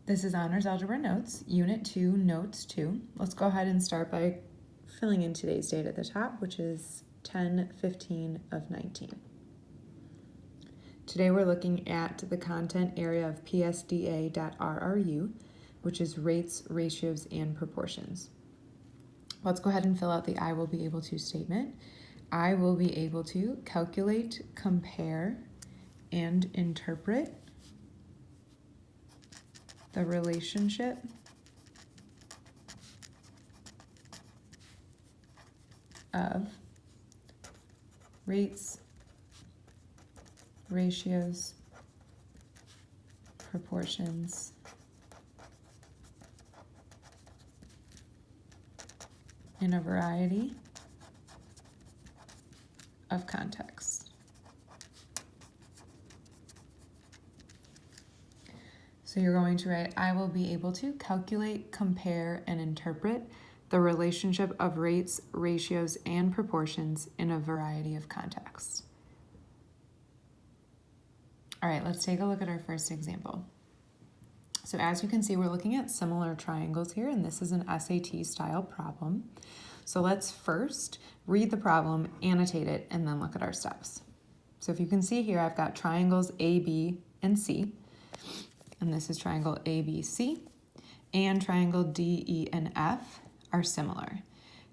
This is Honors Algebra Notes, Unit 2, Notes 2. Let's go ahead and start by filling in today's date at the top, which is 10/15 of 19. Today we're looking at the content area of PSDA.RRU, which is rates, ratios, and proportions. Let's go ahead and fill out the I will be able to statement. I will be able to calculate, compare, and interpret the relationship of rates, ratios, proportions, in a variety of contexts. So you're going to write, I will be able to calculate, compare, and interpret the relationship of rates, ratios, and proportions in a variety of contexts. All right, let's take a look at our first example. So as you can see, we're looking at similar triangles here, and this is an SAT style problem. So let's first read the problem, annotate it, and then look at our steps. So if you can see here, I've got triangles A, B, and C. And this is triangle ABC, and triangle DE and F are similar.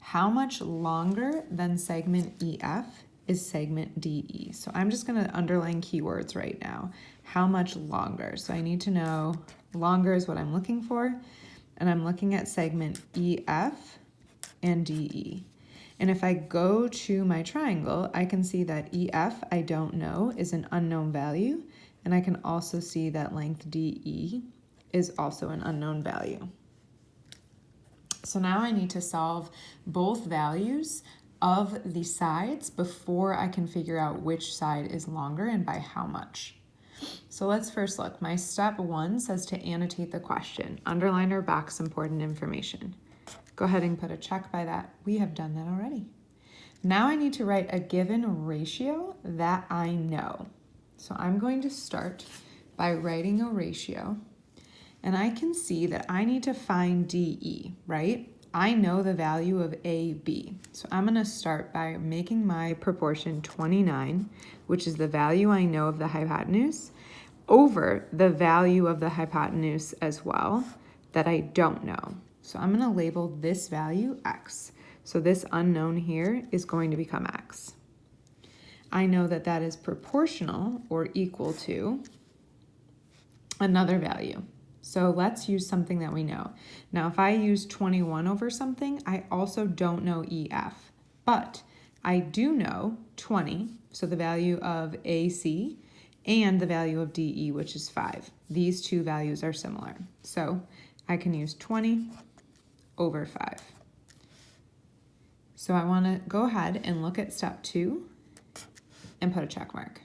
How much longer than segment EF is segment DE? So I'm just going to underline keywords right now. How much longer? So I need to know longer is what I'm looking for, and I'm looking at segment EF and DE. And if I go to my triangle, I can see that EF, I don't know, is an unknown value. And I can also see that length DE is also an unknown value. So now I need to solve both values of the sides before I can figure out which side is longer and by how much. So let's first look. My step 1 says to annotate the question. Underline or box important information. Go ahead and put a check by that. We have done that already. Now I need to write a given ratio that I know. So I'm going to start by writing a ratio, and I can see that I need to find DE, right? I know the value of AB. So I'm going to start by making my proportion 29, which is the value I know of the hypotenuse, over the value of the hypotenuse as well that I don't know. So I'm going to label this value X. So this unknown here is going to become X. I know that that is proportional or equal to another value. So let's use something that we know. Now, if I use 21 over something, I also don't know EF, but I do know 20, so the value of AC, and the value of DE, which is 5. These two values are similar. So I can use 20 over 5. So I want to go ahead and look at step 2 and put a check mark.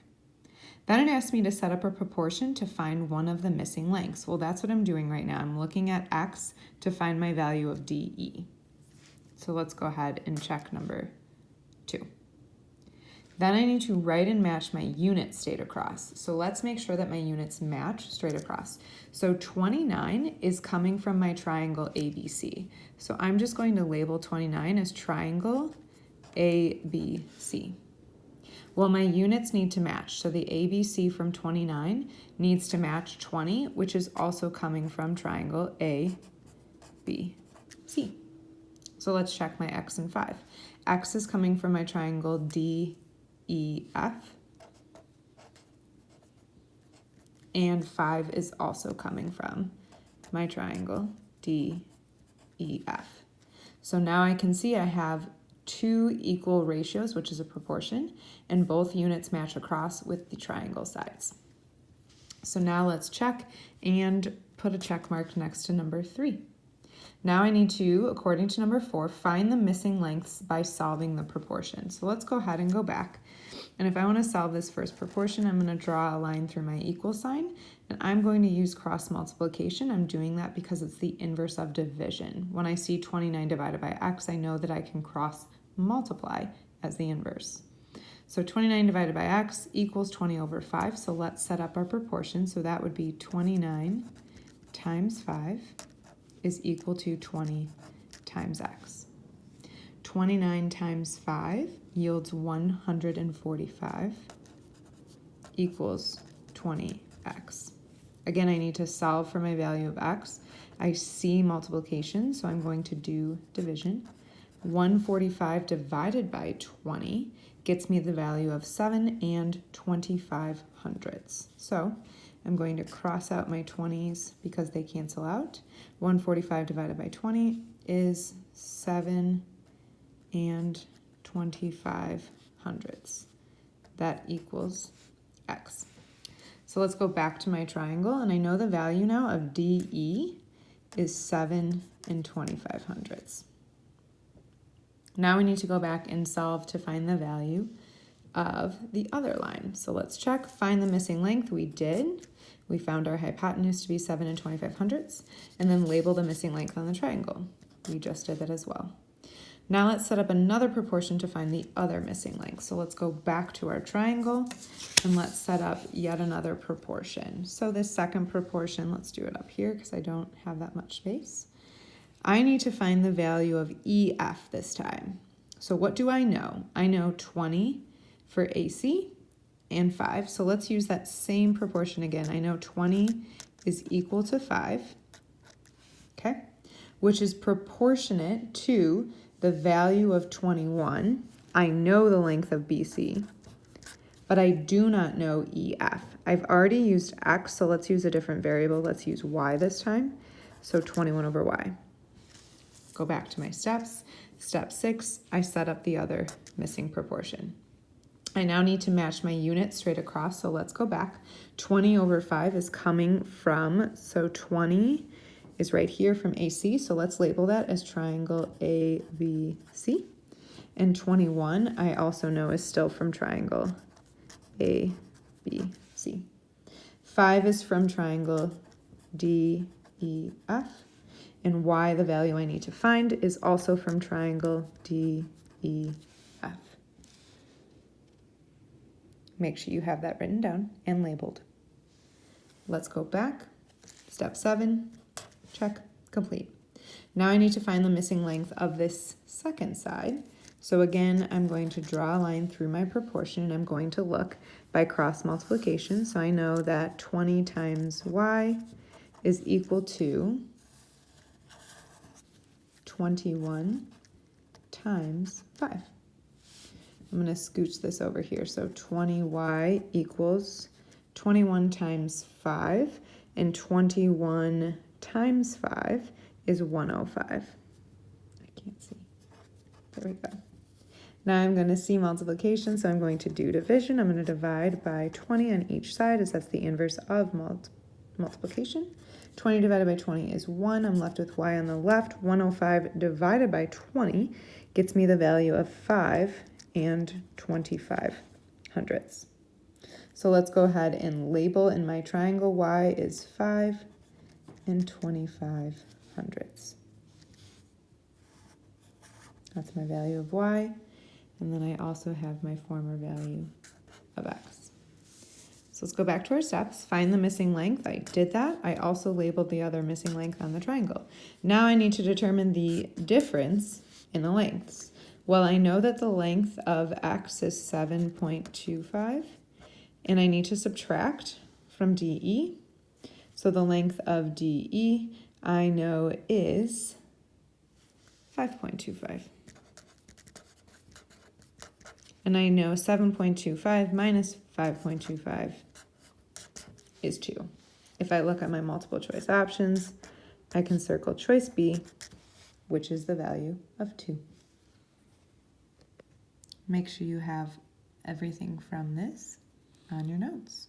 Then it asks me to set up a proportion to find one of the missing lengths. Well, that's what I'm doing right now. I'm looking at X to find my value of DE. So let's go ahead and check number 2. Then I need to write and match my units straight across. So let's make sure that my units match straight across. So 29 is coming from my triangle ABC. So I'm just going to label 29 as triangle ABC. Well, my units need to match. So the ABC from 29 needs to match 20, which is also coming from triangle ABC. So let's check my X and 5. X is coming from my triangle DEF, and 5 is also coming from my triangle DEF. So now I can see I have 2 equal ratios, which is a proportion, and both units match across with the triangle sides. So now let's check and put a check mark next to number 3. Now I need to, according to number 4, find the missing lengths by solving the proportion. So let's go ahead and go back. And if I want to solve this first proportion, I'm going to draw a line through my equal sign, and I'm going to use cross multiplication. I'm doing that because it's the inverse of division. When I see 29 divided by X, I know that I can cross multiply as the inverse. So 29 divided by X equals 20 over 5. So let's set up our proportion. So that would be 29 times 5 is equal to 20 times x. 29 times 5 yields 145 equals 20x. Again, I need to solve for my value of x. I see multiplication, so I'm going to do division. 145 divided by 20 gets me the value of 7 and 25 hundredths. So I'm going to cross out my 20s because they cancel out. 145 divided by 20 is 7 and 25 hundredths. That equals x. So let's go back to my triangle, and I know the value now of DE is 7 and 25 hundredths. Now we need to go back and solve to find the value of the other line. So let's check, find the missing length. We did. We found our hypotenuse to be 7 and 25 hundredths, and then label the missing length on the triangle. We just did that as well. Now let's set up another proportion to find the other missing length. So let's go back to our triangle and let's set up yet another proportion. So this second proportion, let's do it up here because I don't have that much space. I need to find the value of EF this time. So what do I know? I know 20 for AC and 5. So let's use that same proportion again. I know 20 is equal to 5, okay, which is proportionate to the value of 21. I know the length of BC, but I do not know EF. I've already used X, so let's use a different variable. Let's use Y this time. So 21 over Y. Go back to my steps. Step 6, I set up the other missing proportion. I now need to match my units straight across, so let's go back. 20 over 5 is coming from, so 20 is right here from AC, so let's label that as triangle ABC. And 21, I also know is still from triangle ABC. 5 is from triangle DEF, and Y, the value I need to find, is also from triangle DEF. Make sure you have that written down and labeled. Let's go back. Step 7. Check, complete. Now I need to find the missing length of this second side. So again, I'm going to draw a line through my proportion, and I'm going to look by cross multiplication. So I know that 20 times y is equal to 21 times 5. I'm going to scooch this over here. So 20y equals 21 times 5, and 21 times 5 is 105. I can't see. There we go. Now I'm going to see multiplication, so I'm going to do division. I'm going to divide by 20 on each side, as that's the inverse of multiplication. 20 divided by 20 is 1. I'm left with y on the left. 105 divided by 20 gets me the value of 5 and 25 hundredths. So let's go ahead and label in my triangle. Y is 5 and 25 hundredths. That's my value of y. And then I also have my former value of x. So let's go back to our steps. Find the missing length. I did that. I also labeled the other missing length on the triangle. Now I need to determine the difference in the lengths. Well, I know that the length of x is 7.25, and I need to subtract from DE. So the length of DE I know is 5.25. And I know 7.25 minus 5.25 is 2. If I look at my multiple choice options, I can circle choice B, which is the value of 2. Make sure you have everything from this on your notes.